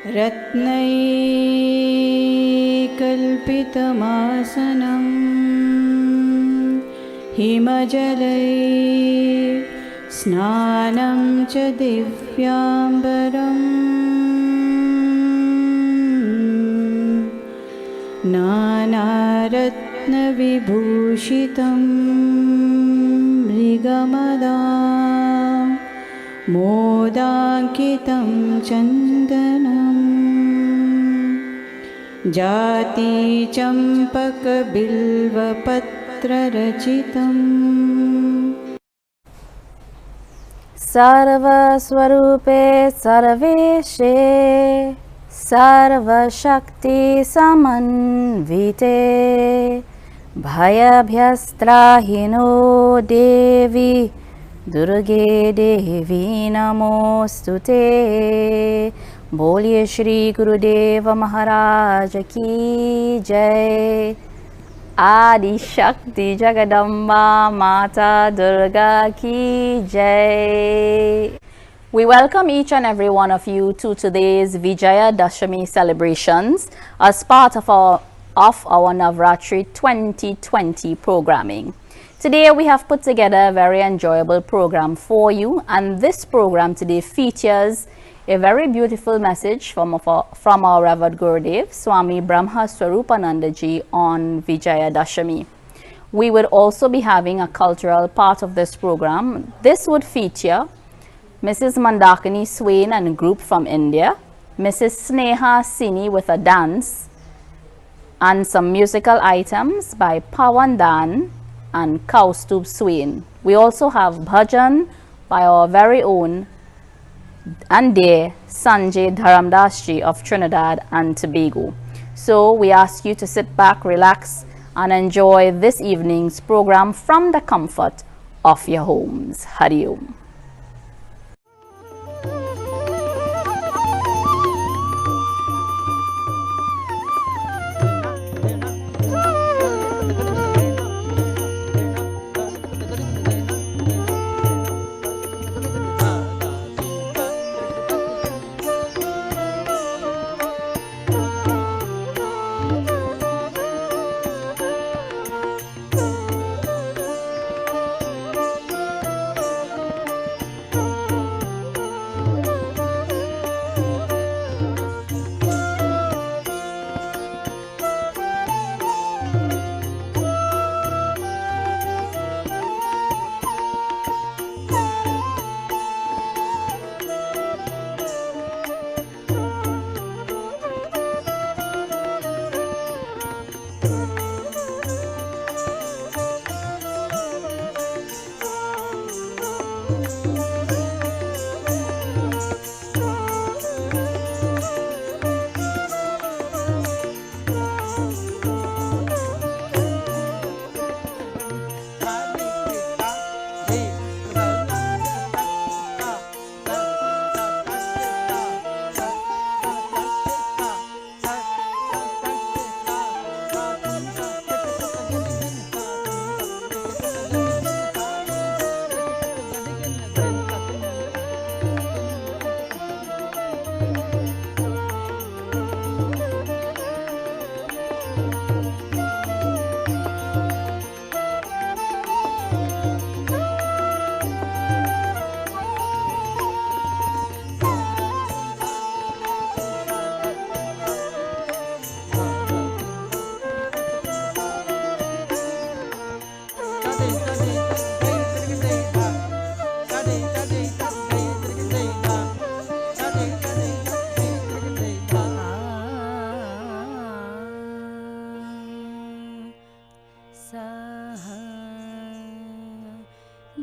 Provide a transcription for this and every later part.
रत्नैकल्पितमासनं हिमजलै स्नानं च दिव्याम्बरम् नानारत्नविभूषितं मृगमदा मोदाङ्कितं चन्दनम् जातिचम्पकबिल्वपत्ररचितम् सर्वस्वरूपे सर्वेशे सर्वशक्तिसमन्विते भयभ्यस्त्राहिनो देवी दुर्गे देवी नमोस्तुते। बोलिए श्री गुरुदेव महाराज की जय। आदि शक्ति जगदम्बा माता दुर्गा की जय। We welcome each and every one of you to today's Vijaya Dashami celebrations as part of our Navratri 2020 programming. Today we have put together a very enjoyable program for you, and this program today features a very beautiful message from our Revered Gurudev, Swami Brahma Swarupananda Ji, on Vijaya Dashami. We would also be having a cultural part of this program. This would feature Mrs. Mandakini Swain and a group from India, Mrs. Sneha Sini with a dance, and some musical items by Pawan Dan and Kaustubh Swain. We also have bhajan by our very own and dear Sanjay Dharamdas Ji of Trinidad and Tobago. So we ask you to sit back, relax, and enjoy this evening's program from the comfort of your homes. Hari Om.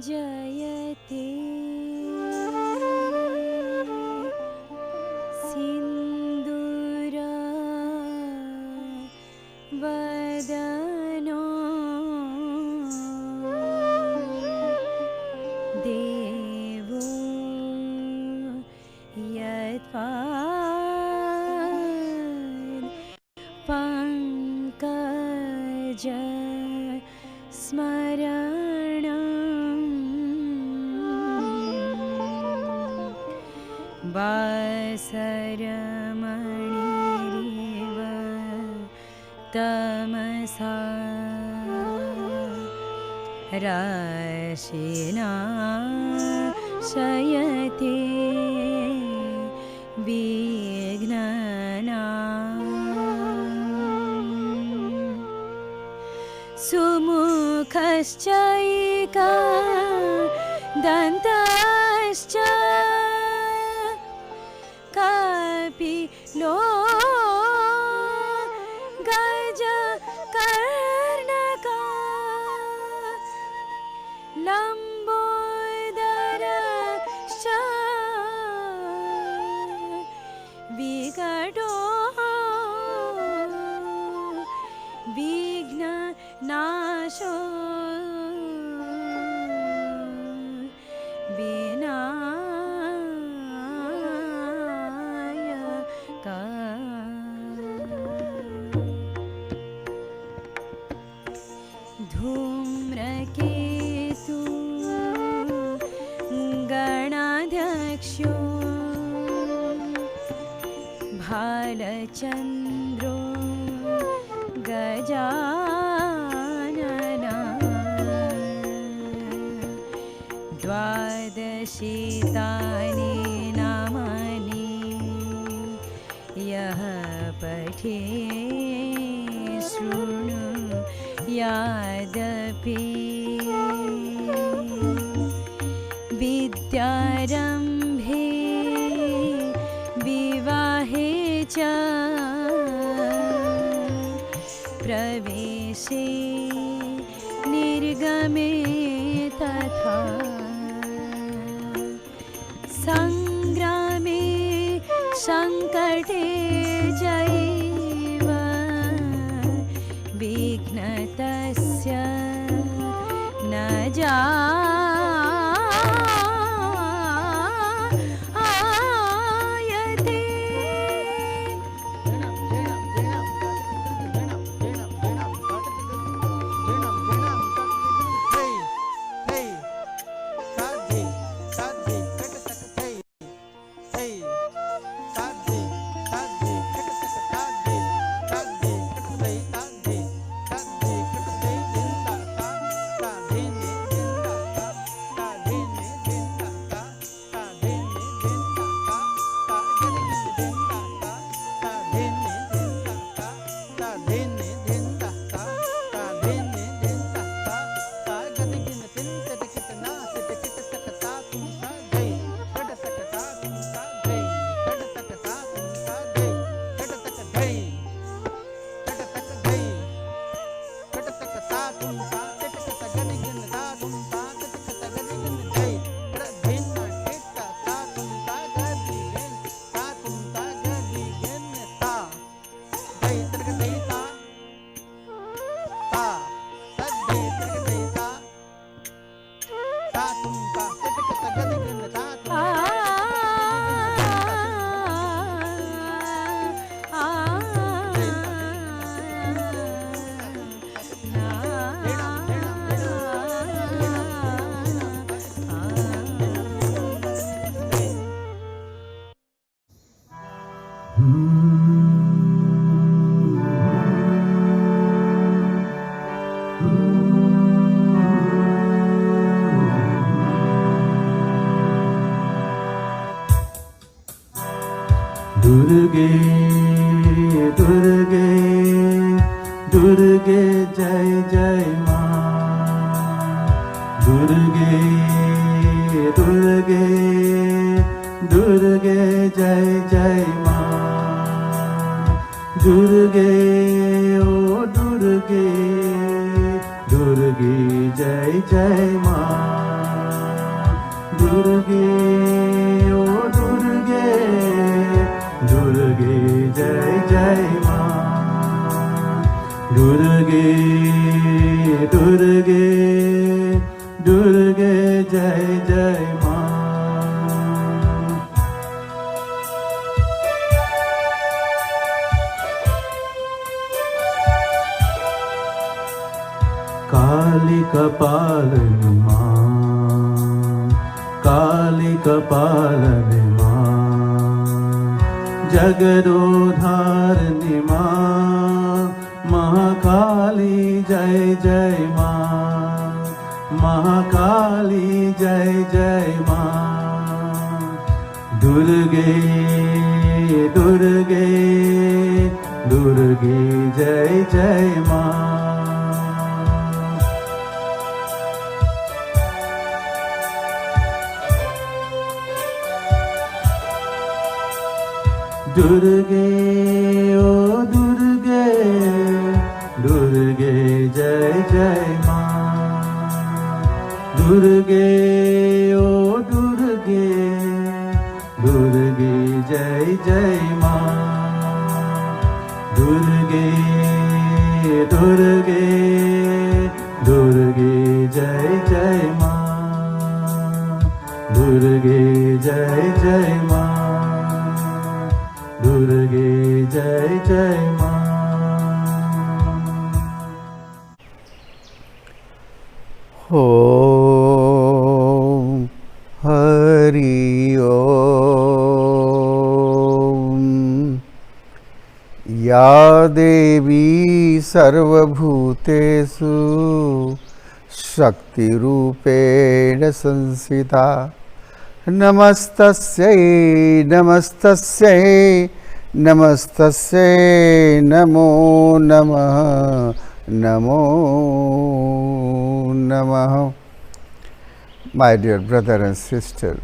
जयते सिन्दूरा वदनो देवो यत्पाद पङ्कज स्मरणं वासरमणिरिव तमसा राशिना शयते विघ्नना सुमुखश्चैका दन्तश्च कपिलो गजकर्णका लम्बोदरश्च विकटो विघ्ननाशो विनायका धूम्रकेतु गणाध्यक्षो भालचन्द्रो गजानना द्वादशीतानि नामानि यः पठे शृणु यादपि विद्यारम्भे विवाहे च प्रवेशे निर्गमे तथा संग्रामे संकटे चैव विघ्नतस्य न जायते। दुर्गे दुर्गे दुर्गे जय जय माँ दुर्गे दुर्गे दुर्गे जय जय माँ दुर्गे ओ दुर्गे दुर्गे जय जय माँ दुर्गे ओ दुर्गे दुर्गे जय जय माँ दुर्गे दुर्गे दुर्गे जय जय माँ काली कपालिनी माँ काली कपालिनी माँ जगदोधारिणी माँ महाकाली जय जय माँ महाकाली जय जय माँ दुर्गे दुर्गे दुर्गे जय जय माँ दुर्गे ओ दुर्गे दुर्गे जय जय माँ दुर्गे ओ दुर्गे दुर्गे जय जय माँ दुर्गे दुर्गे दुर्गे जय जय माँ दुर्गे जय जय माँ दुर्गे जय जय माँ ओम हरि ओम या देवी सर्वभूतेषु शक्तिरूपेण संस्थिता नमस्तस्यै नमस्तस्यै नमस्तस्यै नमो नमः नमो नमः। My dear brother and sister,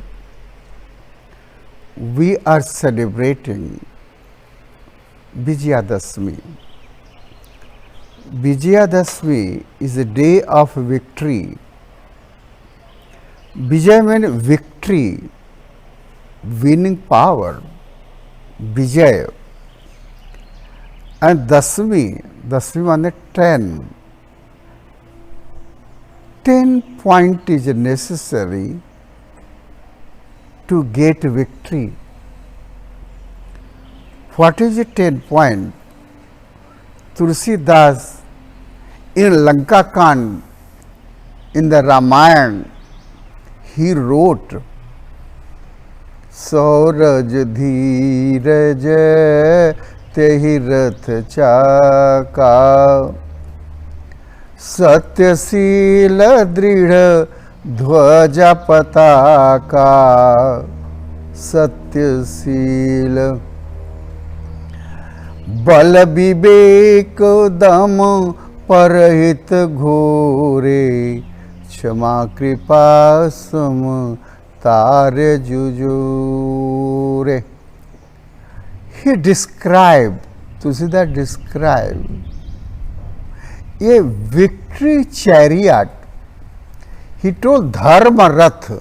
we are celebrating Vijayadashmi. Vijayadashmi is a day of victory. Vijay means victory, winning power, Vijay. And Dashmi means 10. 10 point is necessary to get victory. What is a 10 point? Tulsidas in Lanka Kand in the Ramayana he wrote Sauraj धीरज तेहि रथ चाका सत्यशील दृढ़ ध्वज पताका सत्यशील बल विवेक दम परहित घोरे क्षमा कृपा सम तारे जुजूरे. He described, Tulsidas described a victory chariot. He told Dharma Rath,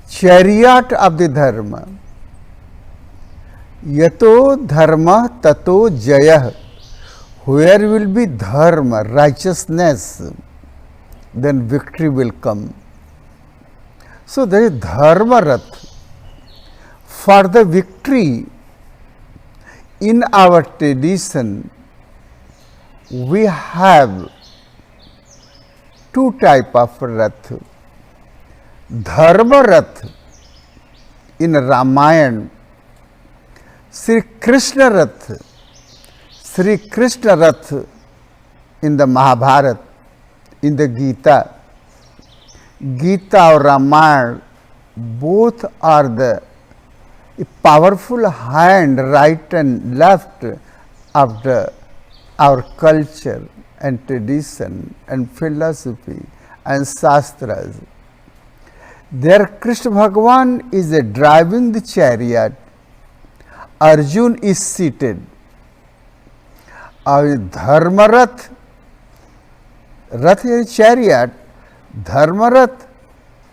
chariot of the Dharma. Yato Dharma tato jayah. Where will be Dharma, righteousness, then victory will come. So there is Dharma Rath. For the victory, in our tradition, we have two type of Rath. Dharma Rath in Ramayana, Sri Krishna Rath, Sri Krishna Rath in the Mahabharata, in the Gita. Gita or Ramayana, both are the powerful hand, right and left of our culture and tradition and philosophy and shastras. There Krishna Bhagavan is driving the chariot, Arjun is seated. Dharma Rath, Rath is chariot, Dharma Rath,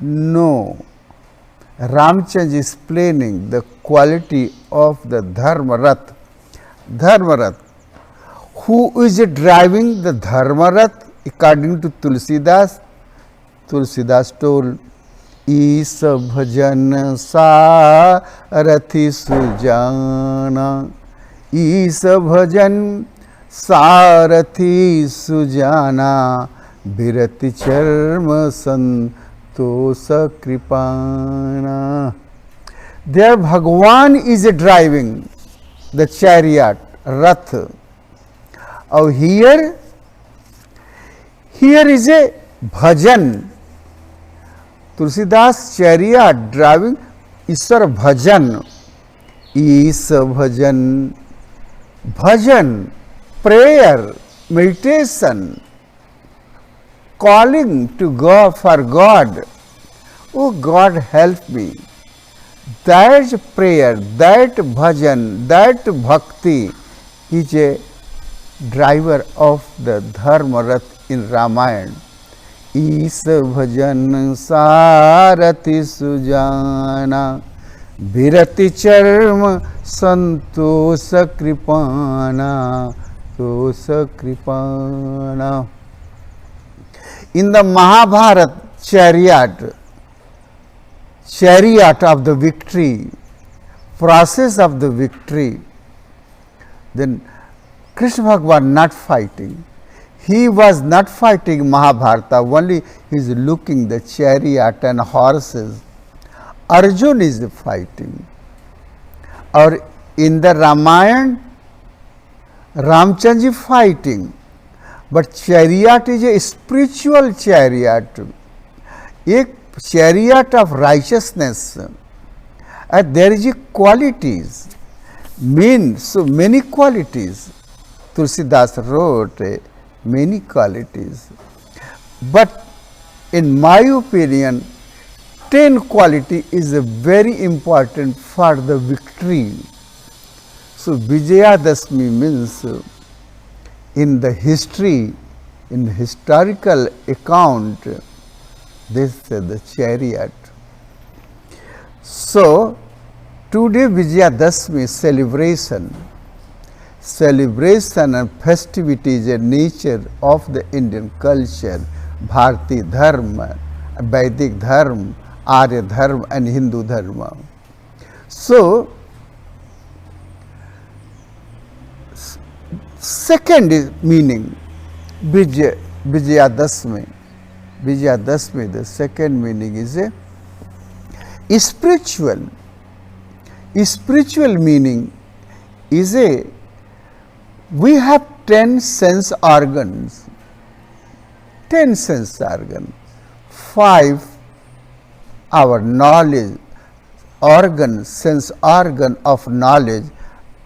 no. Ramchandra is explaining the quality of the Dharma Rath. Dharma Rath. Who is driving the Dharma Rath? According to Tulsidas, Tulsidas told, Is bhajan sarathi sujana. Is bhajan sarathi sujana. Birati charma san तो सकृपाना. There Bhagwan is driving the chariot, Rath. Oh, here is a bhajan. Tulsidas chariot driving Iswar bhajan. Is bhajan, bhajan, prayer, meditation, calling to God for God. Oh God, help me. That prayer, that bhajan, that bhakti is a driver of the Dharma Rath in Ramayana. Is bhajan sarati sujana virati charma santosa kripana tosa kripana. In the Mahabharata chariot of the victory, process of the victory, then Krishna Bhagavan not fighting. He was not fighting Mahabharata, only he is looking the chariot and horses. Arjuna is fighting. Or in the Ramayana, Ramchandji fighting. But chariot is a spiritual chariot, a chariot of righteousness. And there is a qualities, so many qualities. Tulsidas wrote many qualities. But in my opinion, 10 quality is very important for the victory. So Vijayadashmi means in the history, in the historical account, this is the chariot. So today Vijayadashmi celebration and festivity is a nature of the Indian culture, Bharati Dharma, Vedic Dharma, Arya Dharma and Hindu Dharma. So second is meaning, Vijayadashmi. Vijayadashmi, the second meaning is a spiritual. Spiritual meaning is a, we have 10 sense organs. 10 sense organs. 5 our knowledge organ, sense organ of knowledge.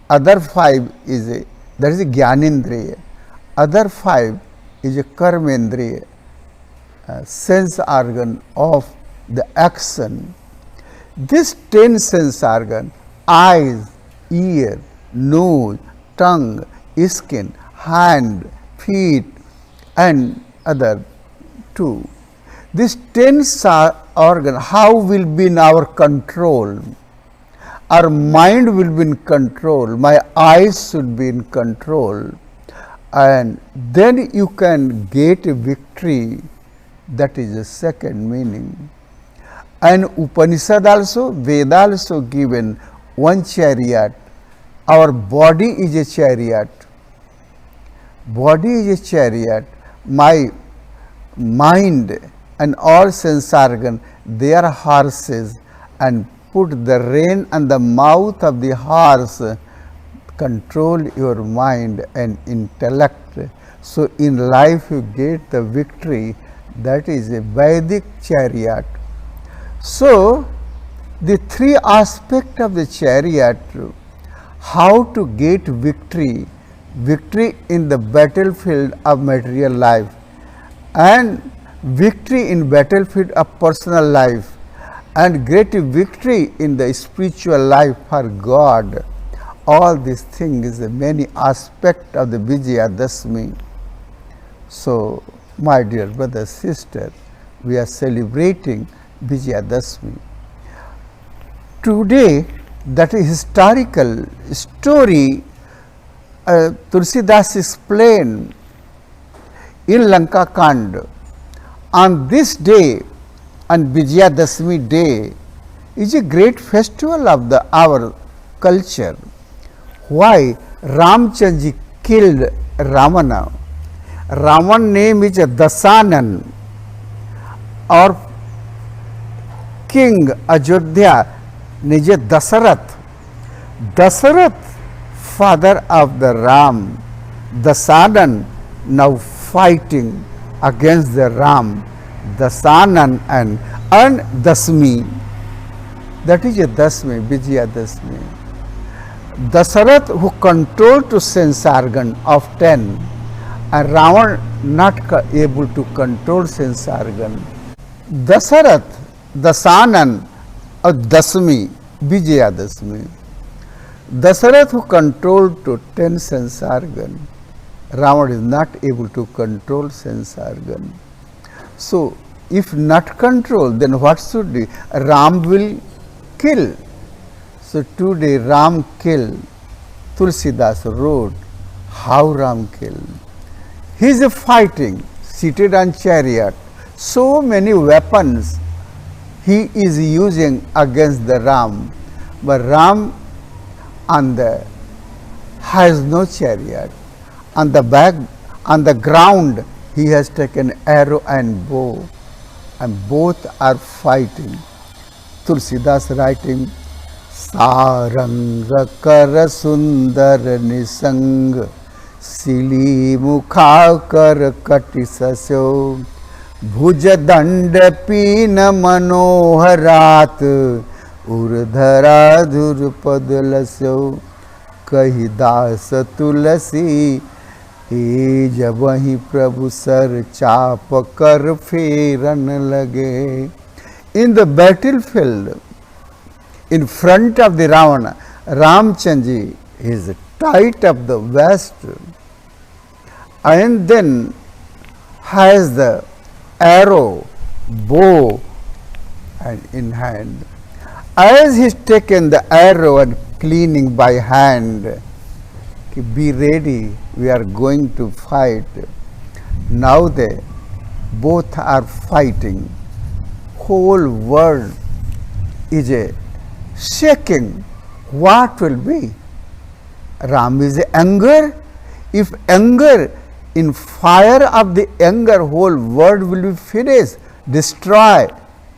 Other 5 is a, that is a Jnanendriya. Other 5 is a Karmendriya, sense organ of the action. This 10 sense organ, eyes, ear, nose, tongue, skin, hand, feet and other 2. This 10 organ, how will be in our control? Our mind will be in control, my eyes should be in control, and then you can get a victory. That is the second meaning. And Upanishad also, Veda also given one chariot. Our body is a chariot. Body is a chariot. My mind and all sense organ, they are horses, and put the rein on the mouth of the horse, control your mind and intellect. So in life you get the victory. That is a Vedic chariot. So the 3 aspects of the chariot, how to get victory, victory in the battlefield of material life and victory in battlefield of personal life and great victory in the spiritual life for God. All these things, many aspects of the Vijayadashmi. So my dear brother, sister, we are celebrating Vijayadashmi. Today, that is historical story, Tulsidas explained in Lanka Kand. On this day, on Vijayadashmi day, is a great festival of our culture. Why? Ramchandji killed Ravana. Ravan name is Dasanan, or King Ajodhya Nija Dasarath. Dasarath, father of the Ram, Dasanan, now fighting against the Ram, Dasanan and Dasmi. That is a Dasmi, Vijaya Dasmi. Dasarath, who controlled to sense organ of 10, and Ravan not able to control sense organ. Dasarath, Dasanan or Dasmi, Vijaya Dasmi. Dasarath, who controlled to 10 sense organ, Ravan is not able to control sense organ. So, if not control, then what should be? Ram will kill. So, today Ram killed. Tulsidas wrote how Ram killed. He is fighting, seated on chariot. So many weapons he is using against the Ram. But Ram has no chariot. On the back, on the ground, he has taken arrow and bow, and both are fighting. Tulsidas writing, Sarang kar sundar nisang, Sili mukha kar kati sasyo, Bhuja danda pina manoharat, Urdhara dhurpad lasyo, Kahi das tulasi, E jabahi prabhu sar chap kar feran lage. In the battlefield, in front of the Ravana, Ramchandji is tight of the waist and then has the arrow, bow and in hand. As he is taken the arrow and cleaning by hand, be ready, we are going to fight. Now they both are fighting. Whole world is a shaking. What will be? Ram is anger. If anger, in fire of the anger, whole world will be finished, destroy.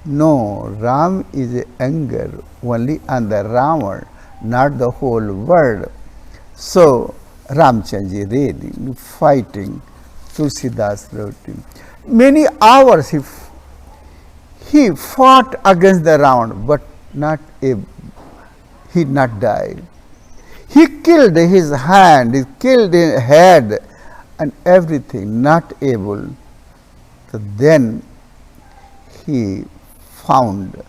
No, Ram is anger only on the Ravan, not the whole world. So, Ramchandji ready, fighting, Tulsidas wrote him. Many hours he fought against the Ravan, but he not died. He killed his hand, he killed his head and everything, not able. So then he found,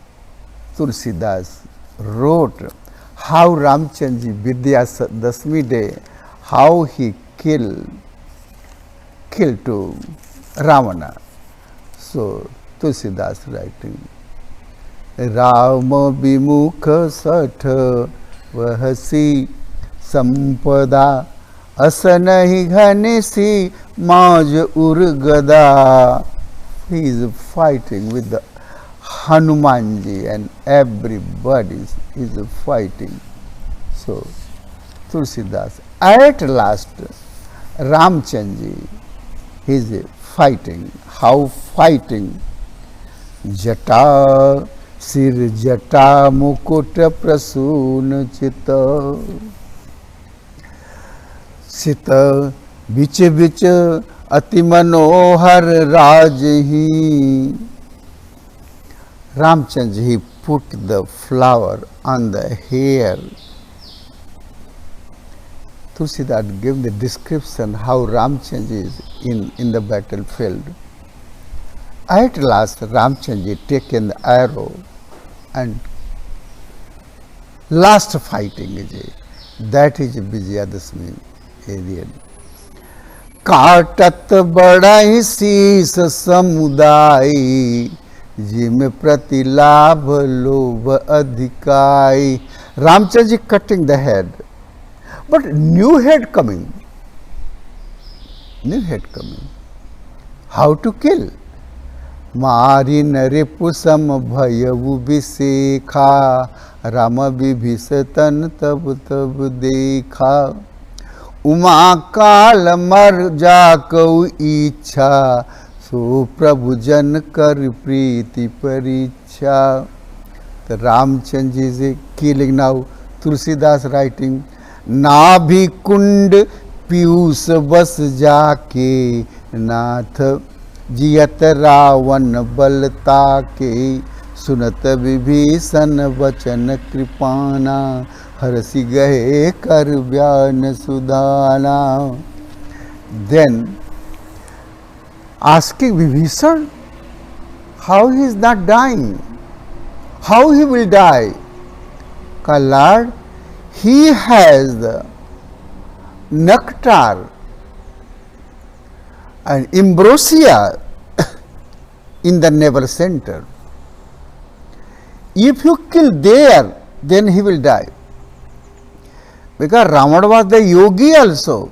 Tulsidas wrote how Ramchandji Vidya Dasmi day, how he killed to Ravana. So Tulsidas writing, Rama bimukha satha vahasi sampada asanahi ghanesi maj urgada. He is fighting with the Hanumanji and everybody is fighting. So Tulsidas, at last Ramchandji is fighting. How fighting? Jata sir jata mukut prasun chita, sita biche biche ati manohar rajhi. Ramchandji, he put the flower on the hair. Tulsidas gave the description how Ramchandji is in the battlefield. At last Ramchandji taken the arrow and last fighting is that is Vijayadashmi area. काटत बड़ाई शीस समुदाय gym प्रतिलाभ लोभ अधिकाई. Ramchandji cutting the head, but new head coming. How to kill? मारी नरिपु सम भयउ विशेखा राम विभीषण तब तब देखा. उमा काल मर जाकौ इच्छा सो प्रभु जन कर प्रीति परीक्षा. The Ramchandra is killing now. Tulsidas writing, Nabhi kund piyus bas jaake nath jiyat ravan balta ke sunat vibhishan vachan kripana harsi gahe kar vyan sudhana. Then asking Vibhishan how he is not dying, how he will die. Lord, he has the nectar and ambrosia in the navel center. If you kill there, then he will die. Because Ravana was the yogi also.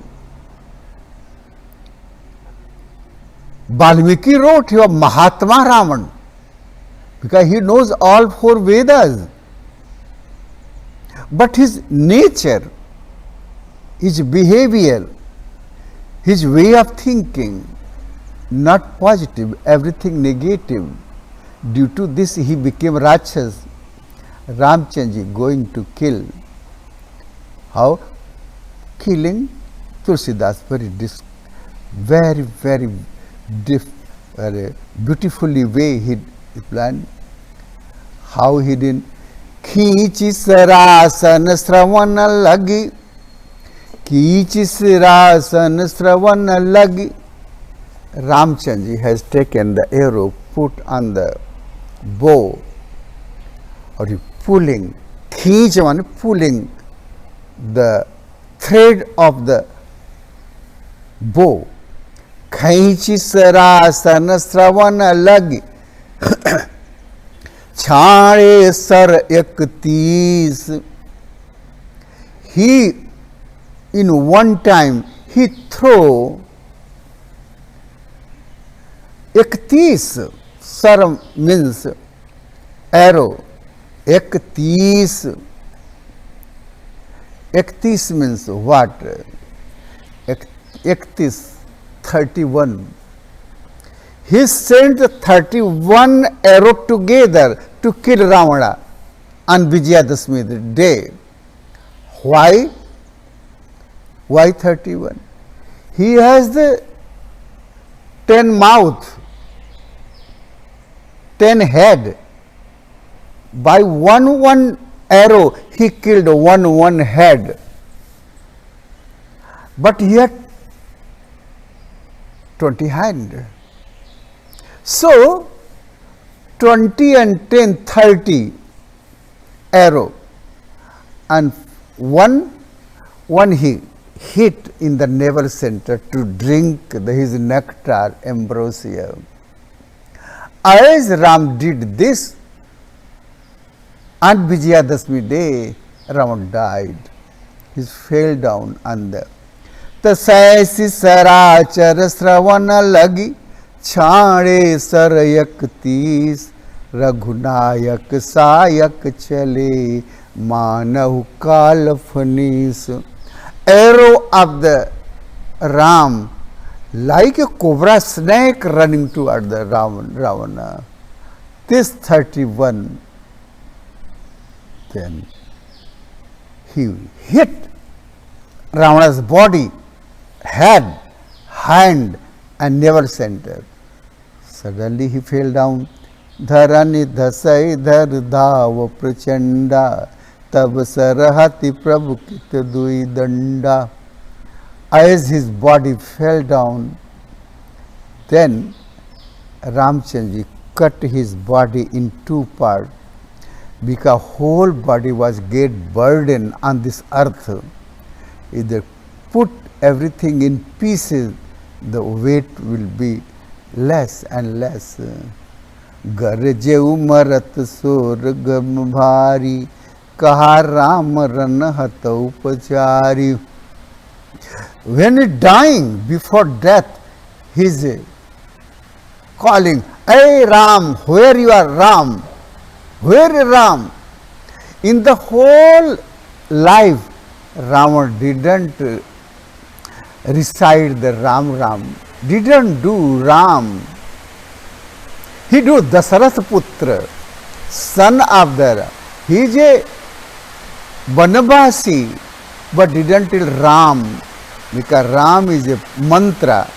Valmiki wrote, he was Mahatma Ravan, because he knows all 4 Vedas. But his nature, his behavior, his way of thinking, not positive, everything negative. Due to this, he became Rakshas. Ramchandra going to kill. How? Killing Tulsidas. Very beautifully way he planned. How he did. खींची सरासन श्रवण लगी, खींची सरासन श्रवण लगी. Ramchandra has taken the arrow, put on the bow, or pulling, खींच means pulling the thread of the bow. खींची सरासन श्रवण लगी, छाड़े sir 31. He in one time he throw 31. Sar means arrow. 31. 31 means what? 31. He sent 31 arrows together to kill Ravana on Vijayadashmi day. Why? Why 31? He has the 10 mouth, 10 head. By one arrow, he killed one head. But he had 20 hands. So, 20 and 10, 30 arrow, and one he hit in the navel center to drink his nectar, ambrosia. As Ram did this, on Vijayadashmi day, Ram died. He fell down on the तसैसी सराचर श्रवण लगी, छाड़े sir 31. Raghunayak सायक चले, मानव काल फनीस. Arrow of the Ram, like a cobra snake running toward the Ravana. This 31, then he hit Ravana's body, head, hand and navel center. Suddenly he fell down. Dharani dhasai dhar dhav prachanda, tab sarahati prabhu kit dui danda. As his body fell down, then Ramchandra cut his body in 2 parts, because whole body was get burden on this earth. Either put everything in pieces, the weight will be less and less. Garje umarat sorgam bhari, kaha Ram ran hatau pachari. When he dying before death, he is calling, "Hey Ram, where you are, Ram? Where is Ram?" In the whole life, Ravana didn't recite the Ram, didn't do Ram. He do Dasarath Putra. son of the Ram. He is a Vanavasi, but didn't tell Ram, because Ram is a mantra.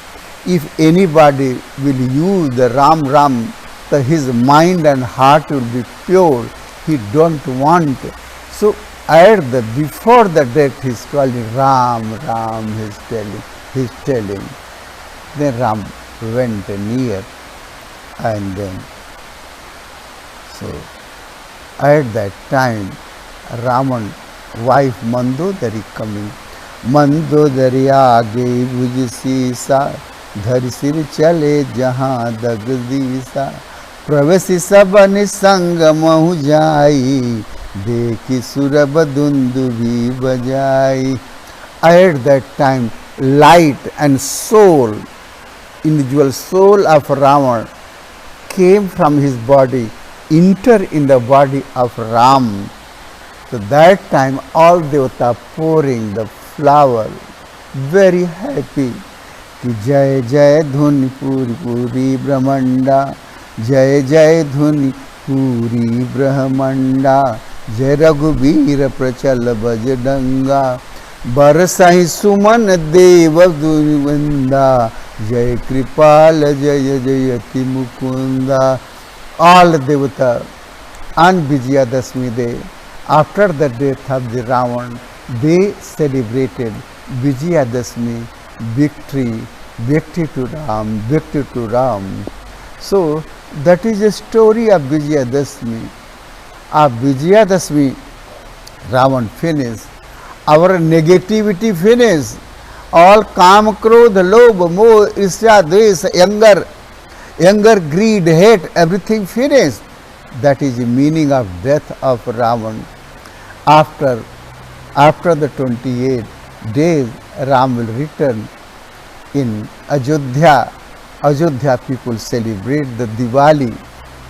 If anybody will use the Ram Ram, then his mind and heart will be pure. He don't want. So at the before the death, he is calling Ram Ram. He is telling. Then Ram went near, and then so at that time Raman wife Mandodari coming. Mandodari आगे भुज सीसा धर सिर चले जहाँ दग दीसा प्रवेशी सबन संग महु जाई देखी सुरभ दुंदुभी बजाई. At that time light and soul, individual soul of Ravana came from his body, enter in the body of Ram. So that time all devata pouring the flower, very happy. कि जय जय धुनि पूरी पूरी ब्रह्मंडा, जय जय धुनि पूरी ब्रह्मंडा, जय रघुवीर प्रचल बजडंगा, बरसाई सुमन देव दुर्वंदा, जय कृपाल जय जयति Mukunda. All devata on Vijayadashmi day, after the death of the Ravan, they celebrated Vijayadashmi, victory to Ram, victory to Ram. So that is a story of Vijayadashmi. Of Vijayadashmi, Ravan finished. Our negativity finished. All kam, krodh, lobh, moh, isya, dvesh, anger, greed, hate, everything finished. That is the meaning of death of Ravan. After the 28 days, Ram will return in Ajodhya. Ajodhya people celebrate the Diwali.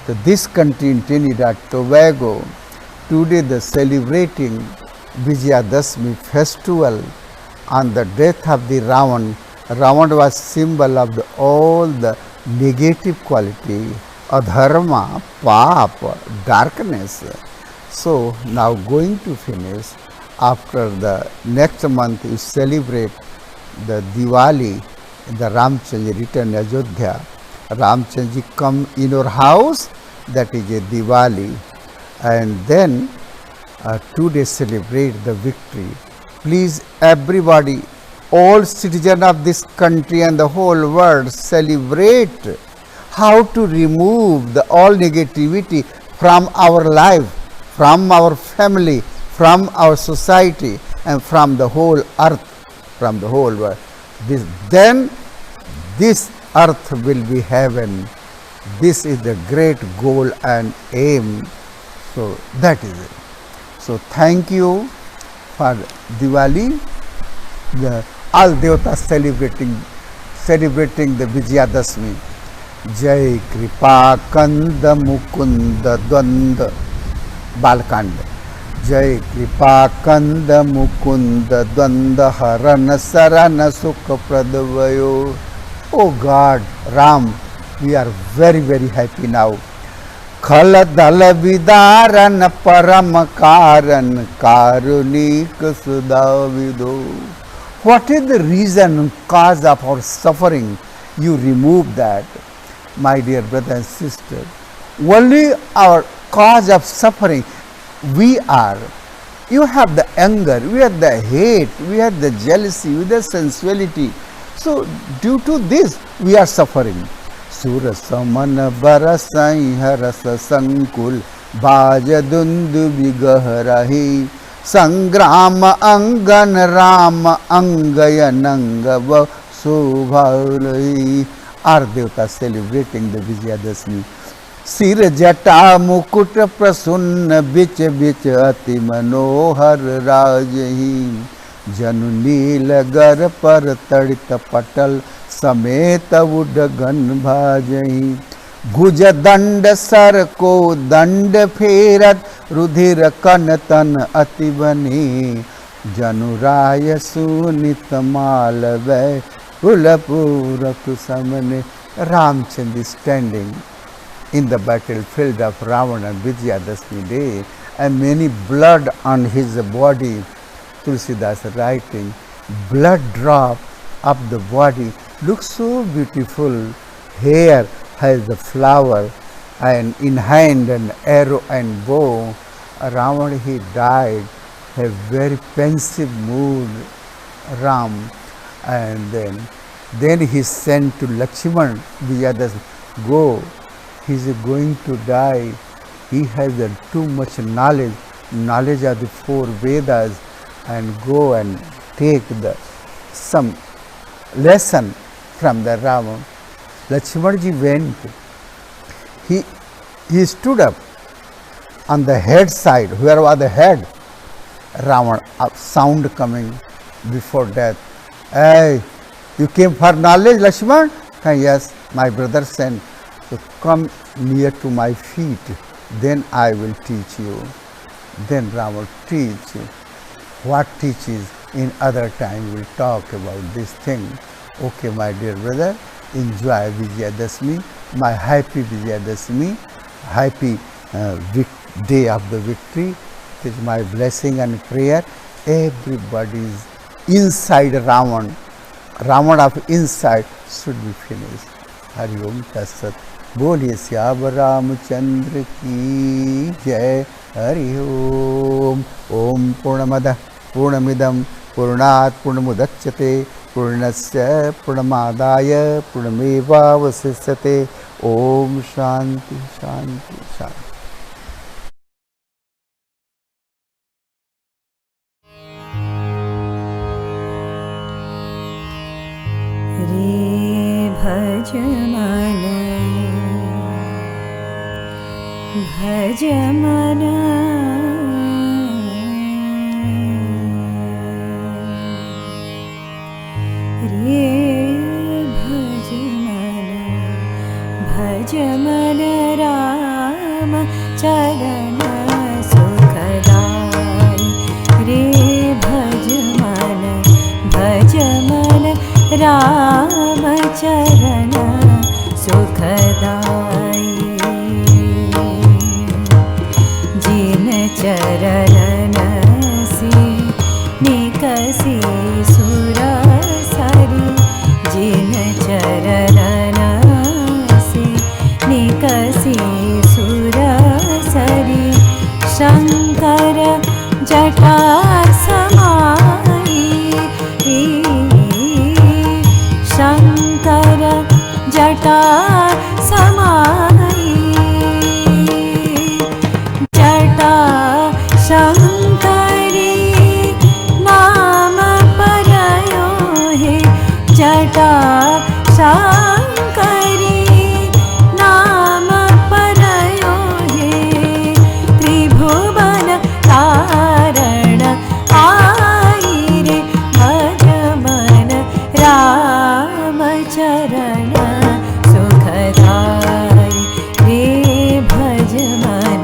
So this country in Trinidad, Tobago, today they celebrating Vijayadashmi festival on the death of the Ravan. Ravan was symbol of all the negative quality, adharma, papa, darkness. So now going to finish. After the next month you celebrate the Diwali, the Ramchandra return Ajodhya. Ramchandra come in your house, that is a Diwali. And then 2 days celebrate the victory. Please everybody, all citizens of this country and the whole world celebrate how to remove the all negativity from our life, from our family, from our society, and from the whole earth, from the whole world. Then this earth will be heaven. This is the great goal and aim. So that is it. So thank you for Diwali. All devatas celebrating the Vijayadashmi. Jai Kripa Kanda Mukunda Dvanda Balkanda. Jai Kripa Kanda Mukunda Dvanda Harana Sarana Sukha Pradavayo. Oh God, Ram, we are very, very happy now. Khala Dala Vidaran Param Karan Karunik Sudavido. What is the reason, cause of our suffering? You remove that, my dear brother and sister. Only our cause of suffering, we are. You have the anger, we have the hate, we have the jealousy, we have the sensuality. So due to this, we are suffering. Sura Samana Barasai Harasa Sankul Bajadundu Bigaharahi Sangrama Angan Rama Angayananga Subhalai. Our Devata celebrating the Vijayadashmi. Sir Jata Mukut Prasunna Bich Bich Ati Manohar Rajahi Janu Nila Gar Par Tadita Patal Sameta Udagan Bhajahi Guja Danda Sar Ko Danda Ferat Rudhira Kanatan Atibani Januraya Sunitamalave Ulapura Kusamane. Ramchandra is standing in the battlefield of Ravana and Vijayadashmi day, and many blood on his body. Tulsidas writing, blood drop of the body looks so beautiful. Here has the flower, and in hand an arrow and bow. Ravana, he died, a very pensive mood, Ram, and then he sent to Lakshman, Vijayadashmi, go, he is going to die. He has too much knowledge of the 4 Vedas, and go and take some lesson from the Rama. Lakshmanji went. He stood up on the head side, where was the head? Ravana, sound coming before death. Hey, you came for knowledge, Lakshman? Yes, my brother sent. So come near to my feet, then I will teach you. Then Ravana teach. What teaches in other time we'll talk about this thing. Okay, my dear brother, enjoy Vijayadashmi, my happy Vijayadashmi, happy day of the victory. It is my blessing and prayer. Everybody's inside Ravana of inside should be finished. Hari Om Tat Sat. बोलिए श्याम रामचंद्र की जय. हरि ओम. ओम पूर्णमदः पूर्णमिदं पूर्णात् पूर्णमुदच्यते पूर्णस्य पूर्णमादाय पूर्णमेवावशिष्यते. ओम शांति शांति शांति. भज मन भज मन रे भज मन राम चरण सुखदाई. रे भज मन राम चरण सुखदाई. जिन चरण सी निकसी सुर सरी. जिन चरण सी निकसी सुर सरी. शंकर जटा समाई. शंकर जटा समाई. जटा शंकरी नाम परयो है. जटा शंकरी नाम परयो है. त्रिभुवन तारण आई रे. भज मन राम चरण सुखदाई. रे भज मन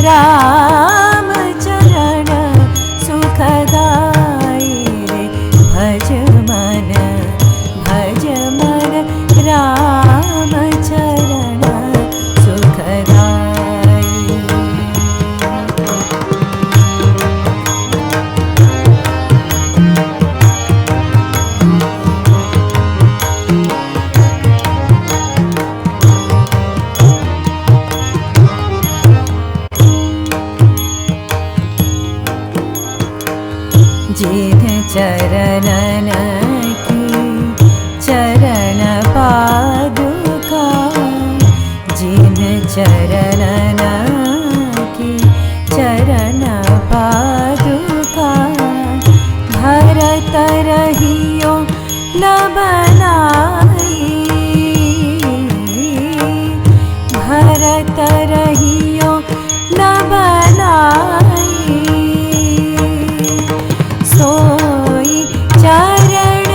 राम चरण सुखदाई. रे भज मन राम चरण सुखदाई. जिन चरणन की चरण पादुका. जिन चरणन की चरण पादुका. भरत रहियो लबनाई. भरत रहियो लबनाई. सोई चरण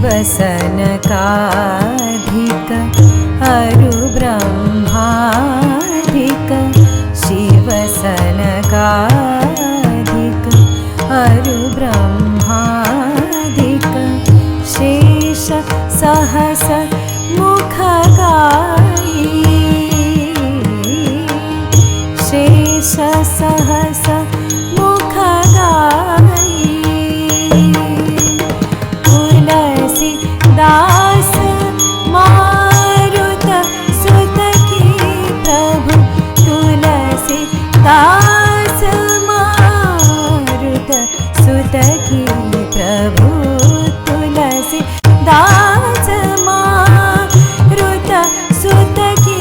शिवसनकाधिक अरुब्रह्माधिक शिवसनकाधिक अरुब्रह्माधिक शेष सहस मुखगायी शेष सहस मुखगायी तुलसी दास मारुत सुत की प्रभु तुलसी दास मारुत सुत की प्रभु तुलसी दास मारुत सुत की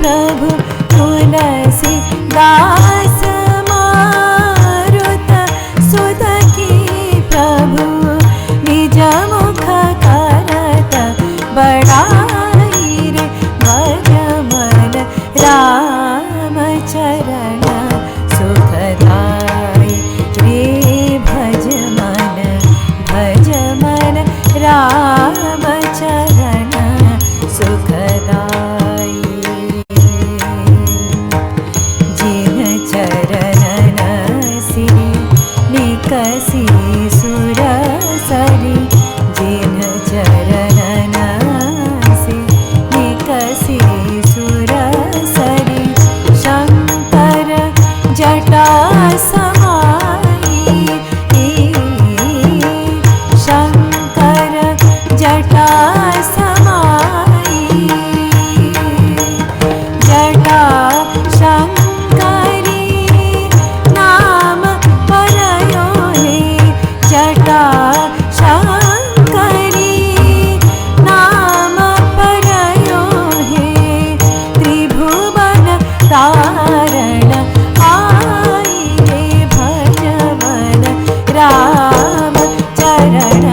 प्रभु तुलसी दास मारुत सुत की प्रभु निज मुख करत बड़ाई रे भज मन राम चरण सुखदाई रे भज मन राम चरण सुखदाई जिन चरणन सिरि निकसी सुर सरि जिन चरणन सिरि निकसी सुर सरि शंकर जटा समाई शंकर जटा समाई जटा शंकरी नाम परयो हे जटा शंकरी नाम परयो हे त्रिभुवन तारण आई रे भज मन राम चरण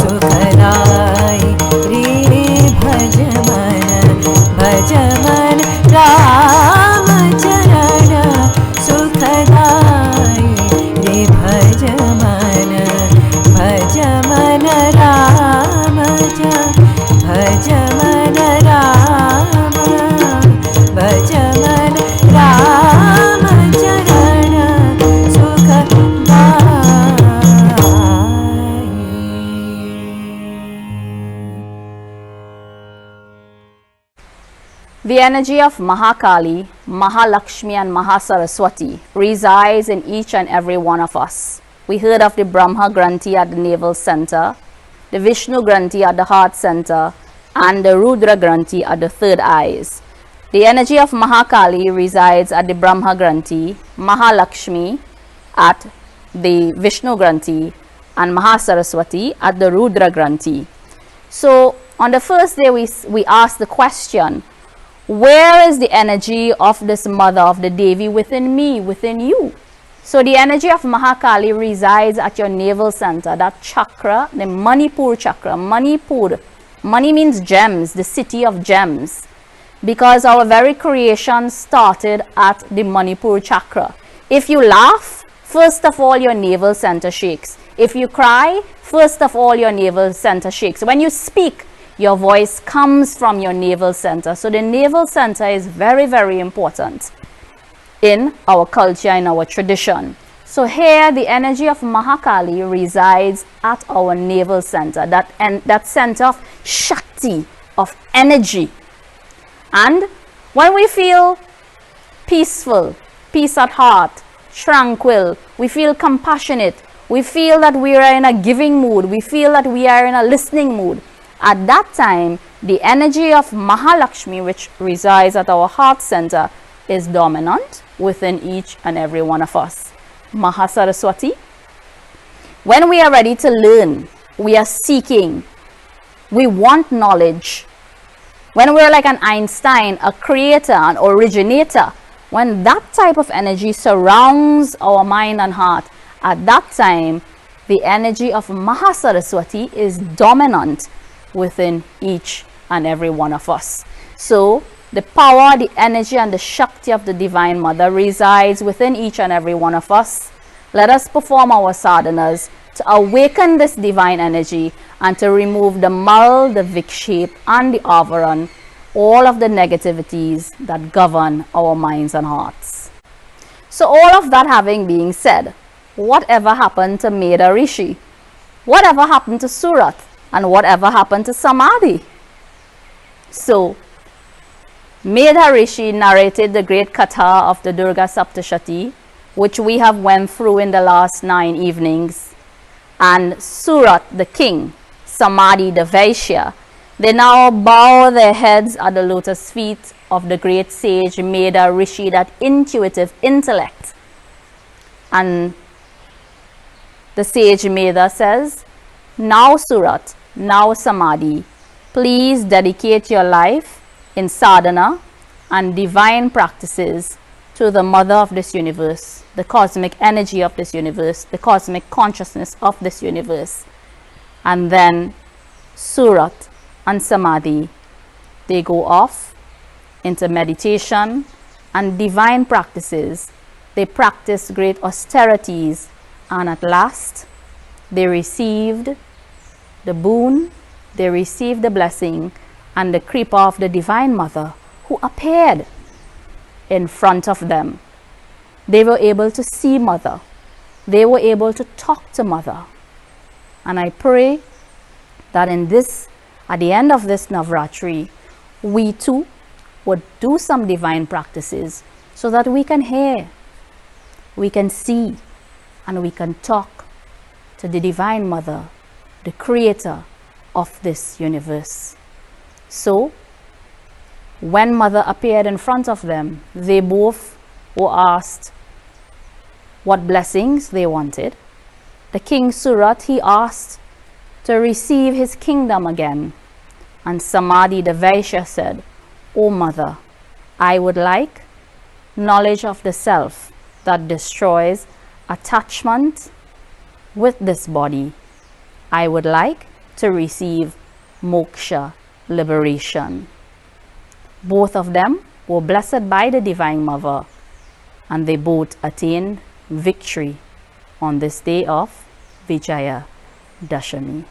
सुखदाई रे भज मन राम चरण सुखदाई रे भज मन राम भज मन राम भज मन राम चरण The energy of Mahakali, Mahalakshmi and Mahasaraswati resides in each and every one of us. We heard of the Brahma Granthi at the navel center, the Vishnu Granthi at the heart center, and the Rudra Granthi at the third eyes. The energy of Mahakali resides at the Brahma Granthi, Mahalakshmi at the Vishnu Granthi, and Mahasaraswati at the Rudra Granthi. So on the first day we asked the question, where is the energy of this mother of the Devi within me, within you? So the energy of Mahakali resides at your navel center, that chakra, the Manipur chakra. Manipur, Mani means gems, the city of gems, because our very creation started at the Manipur chakra. If you laugh, first of all your navel center shakes. If you cry, first of all your navel center shakes. When you speak, your voice comes from your navel center. So the navel center is very, very important in our culture, in our tradition. So here the energy of Mahakali resides at our navel center, that center of Shakti, of energy. And when we feel peaceful, peace at heart, tranquil, we feel compassionate, we feel that we are in a giving mood, we feel that we are in a listening mood, at that time, the energy of Mahalakshmi, which resides at our heart center, is dominant within each and every one of us. Mahasaraswati, when we are ready to learn, we are seeking, we want knowledge. When we're like an Einstein, a creator, an originator, when that type of energy surrounds our mind and heart, at that time, the energy of Mahasaraswati is dominant within each and every one of us. So the power, the energy and the Shakti of the Divine Mother resides within each and every one of us. Let us perform our sadhanas to awaken this divine energy and to remove the mal, the vikshepa, and the avaran, all of the negativities that govern our minds and hearts. So all of that having been said, whatever happened to Meda Rishi? Whatever happened to Surat? And whatever happened to Samadhi? So, Meda Rishi narrated the great katha of the Durga Saptashati, which we have went through in the last 9 evenings. And Surat, the king, Samadhi, the Vaishya, they now bow their heads at the lotus feet of the great sage Meda Rishi, that intuitive intellect. And the sage Meda says, now Surat, now Samadhi, please dedicate your life in sadhana and divine practices to the mother of this universe, the cosmic energy of this universe, the cosmic consciousness of this universe. And then Surat and Samadhi, they go off into meditation and divine practices. They practice great austerities, and at last they received the boon, they received the blessing and the kripa of the Divine Mother, who appeared in front of them. They were able to see Mother. They were able to talk to Mother. And I pray that at the end of this Navratri, we too would do some divine practices so that we can hear, we can see, and we can talk to the Divine Mother, the creator of this universe. So, when Mother appeared in front of them, they both were asked what blessings they wanted. The king Surat, he asked to receive his kingdom again. And Samadhi, the Vaishya, said, O Mother, I would like knowledge of the self that destroys attachment with this body. I would like to receive moksha, liberation. Both of them were blessed by the Divine Mother, and they both attained victory on this day of Vijaya Dashami.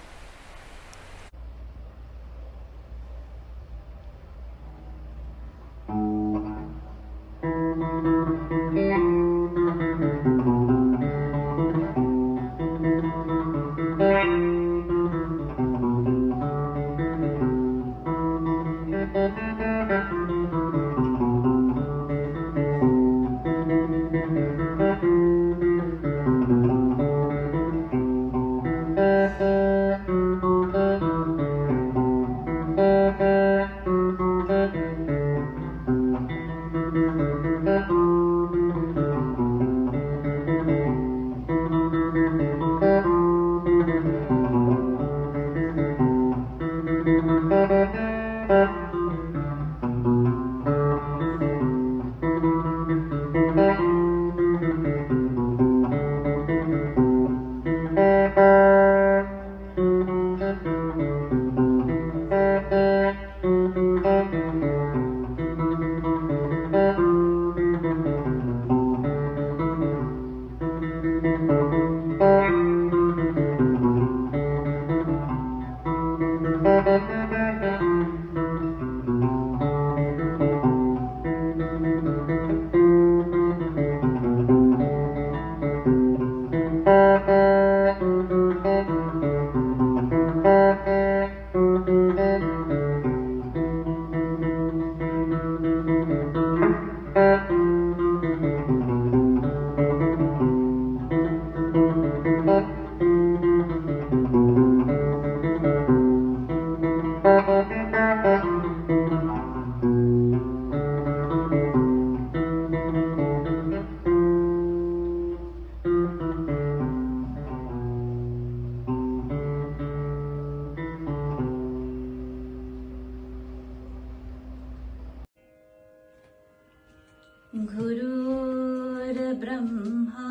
गुरुर्ब्रह्मा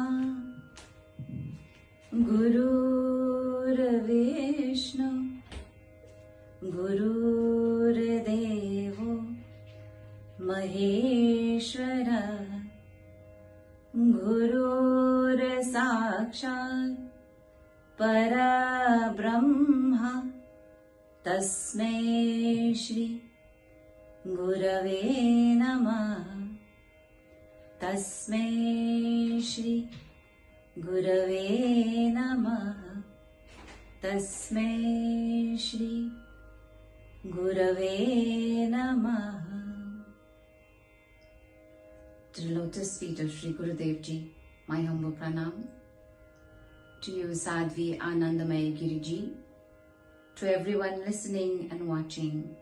गुरुर्विष्णु गुरुर्देवो महेश्वर गुरुर्साक्षात् परब्रह्म तस्मै श्री गुरवे नमः तस्मै श्री गुरवे नमः तस्मै श्री गुरवे नमः. To the lotus feet of Sri Gurudev Ji, my humble pranam. To you, Sadhvi Anandamaya Giri Ji, to everyone listening and watching.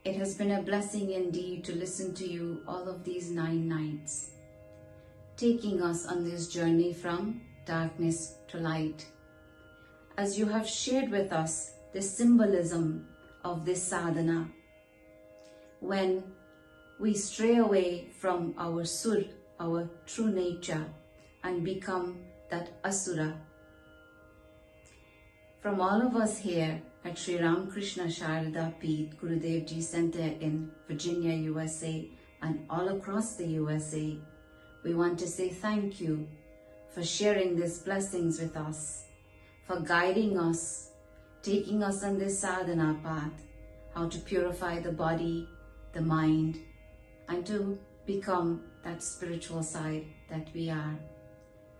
It has been a blessing indeed to listen to you all of these 9 nights, taking us on this journey from darkness to light. As you have shared with us the symbolism of this sadhana, when we stray away from our sur, our true nature, and become that asura. From all of us here at Sri Ramakrishna Sharada Peeth Gurudev Ji Center in Virginia, USA, and all across the USA, we want to say thank you for sharing these blessings with us, for guiding us, taking us on this sadhana path, how to purify the body, the mind, and to become that spiritual side that we are.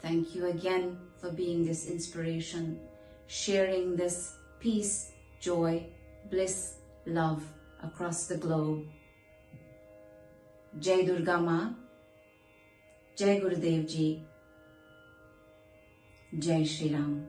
Thank you again for being this inspiration, sharing this peace, joy, bliss, love across the globe. Jai Durga Ma, Jai Gurudev Ji, Jai Shri Ram.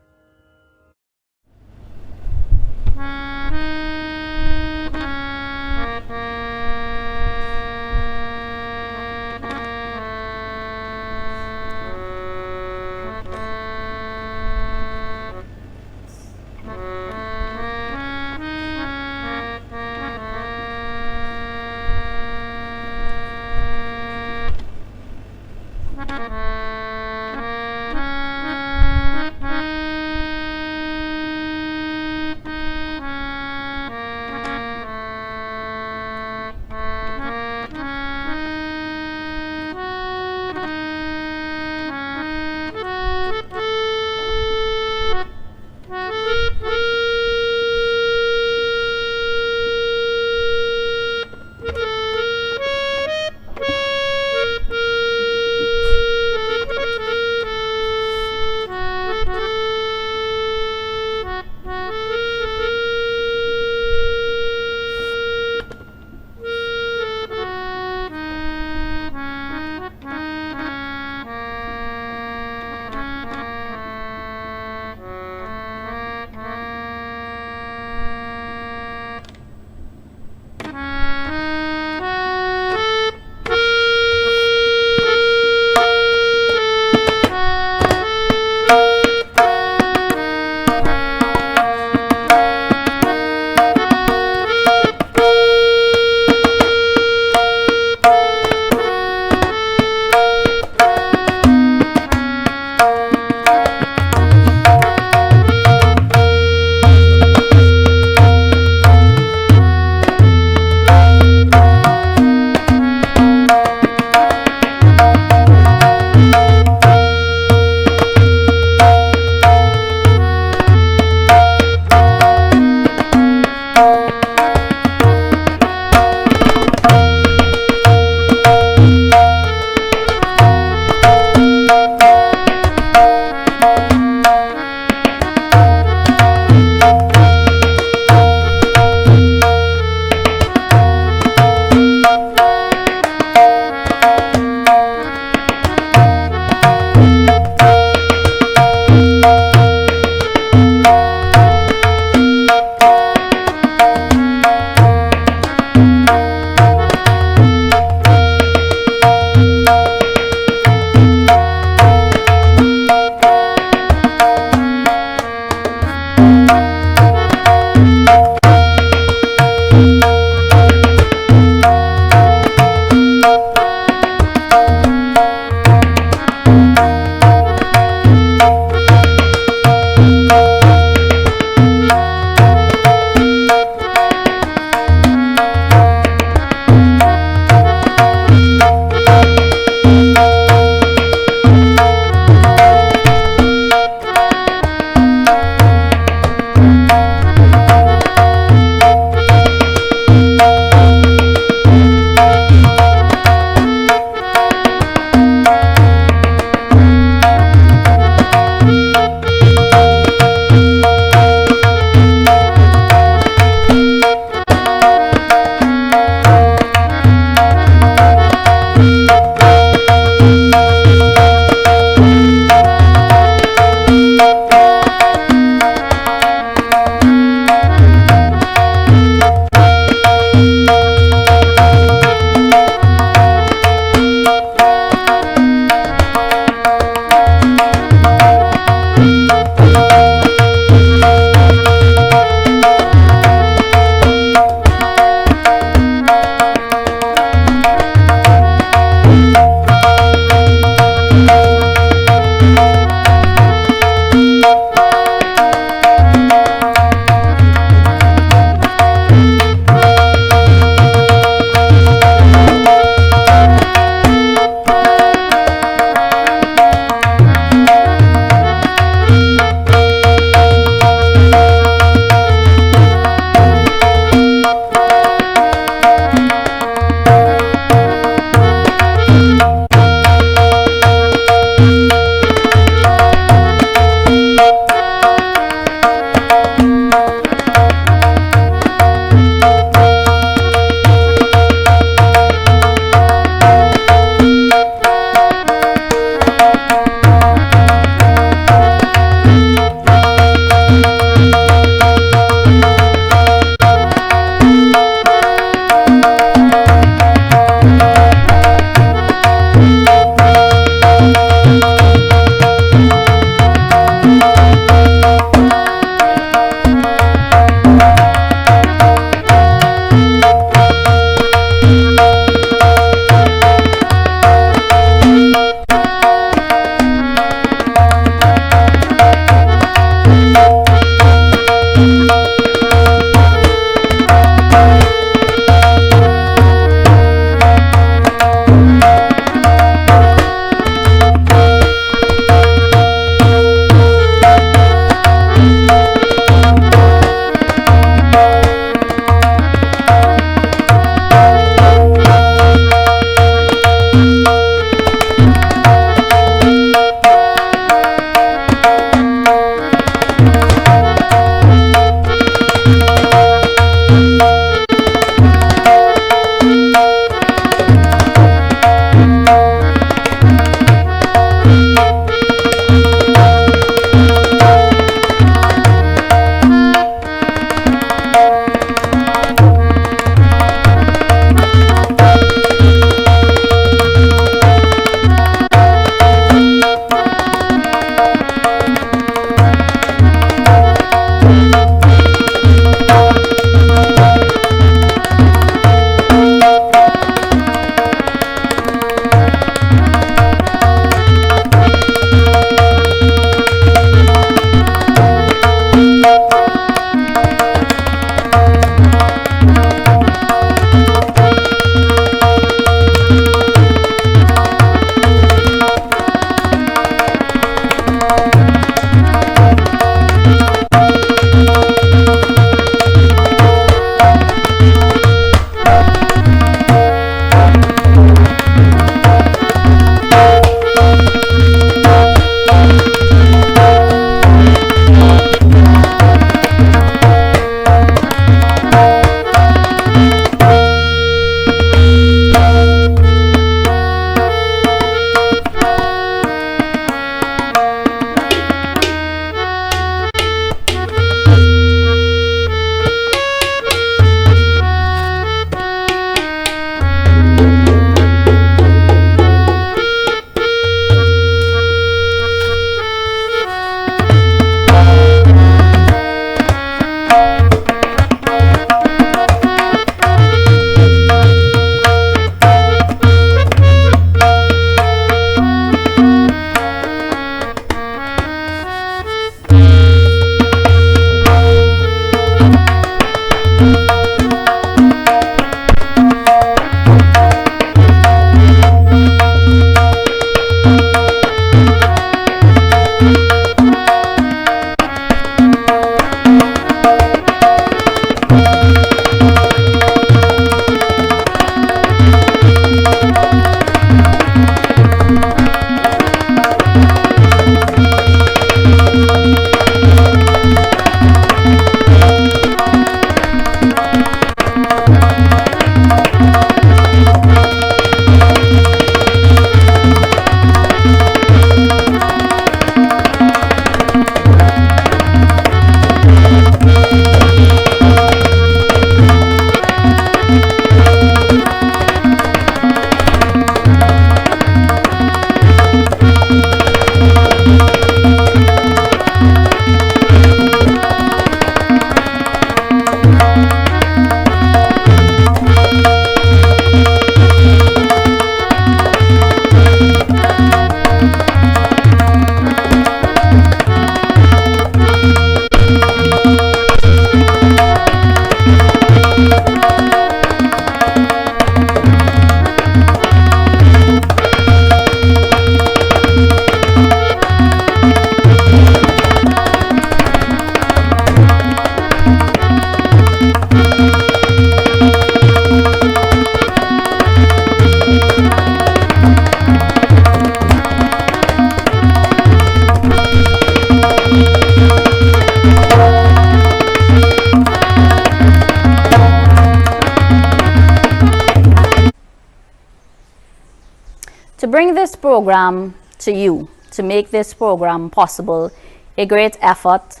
To bring this program to you, to make this program possible, a great effort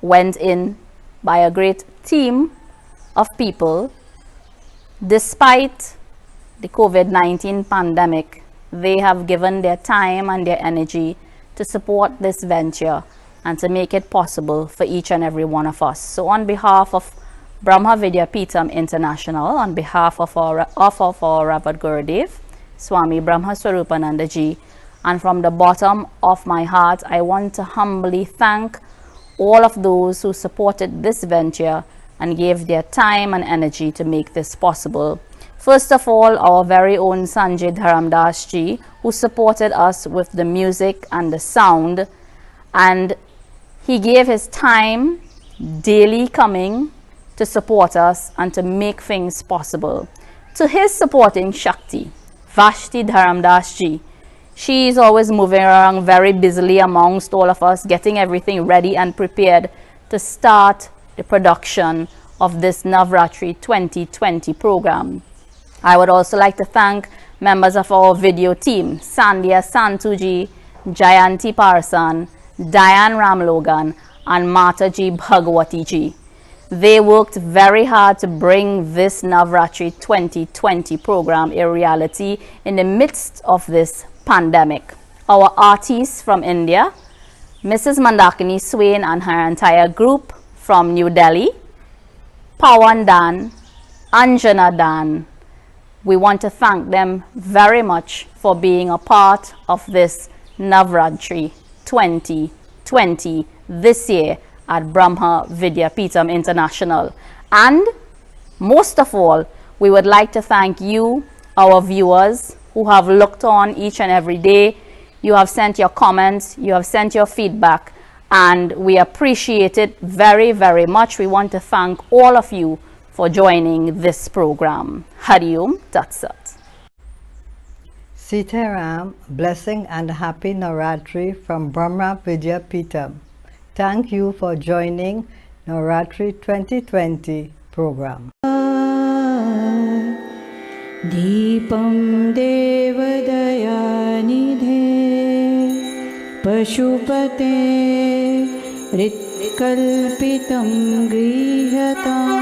went in by a great team of people. Despite the COVID-19 pandemic, they have given their time and their energy to support this venture and to make it possible for each and every one of us. So on behalf of Brahma Vidya Peetham International, on behalf of our Revered Gurudev, Swami Brahma Swarupananda Ji, and from the bottom of my heart, I want to humbly thank all of those who supported this venture and gave their time and energy to make this possible. First of all, our very own Sanjay Dharamdas Ji, who supported us with the music and the sound, and he gave his time daily coming to support us and to make things possible. To his supporting Shakti, Vashti Dharamdas Ji, she is always moving around very busily amongst all of us, getting everything ready and prepared to start the production of this Navratri 2020 program. I would also like to thank members of our video team, Sandhya Santuji, Jayanti Parsan, Diane Ramlogan, and Mataji Bhagwati Ji. They worked very hard to bring this Navratri 2020 program a reality in the midst of this pandemic. Our artists from India, Mrs. Mandakini Swain and her entire group from New Delhi, Pawan Dan, Anjana Dan, we want to thank them very much for being a part of this Navratri 2020 this year at Brahma Vidya Peetham International. And most of all, we would like to thank you, our viewers, who have looked on each and every day. You have sent your comments, you have sent your feedback, and we appreciate it very, very much. We want to thank all of you for joining this program. Hari Om Tat Sat. Sitaram, blessing and happy Navratri from Brahma Vidya Peetham. Thank you for joining Navratri 2020 program. दीपं देवदयानिधे पशुपते हृत्कल्पितं गृह्यताम्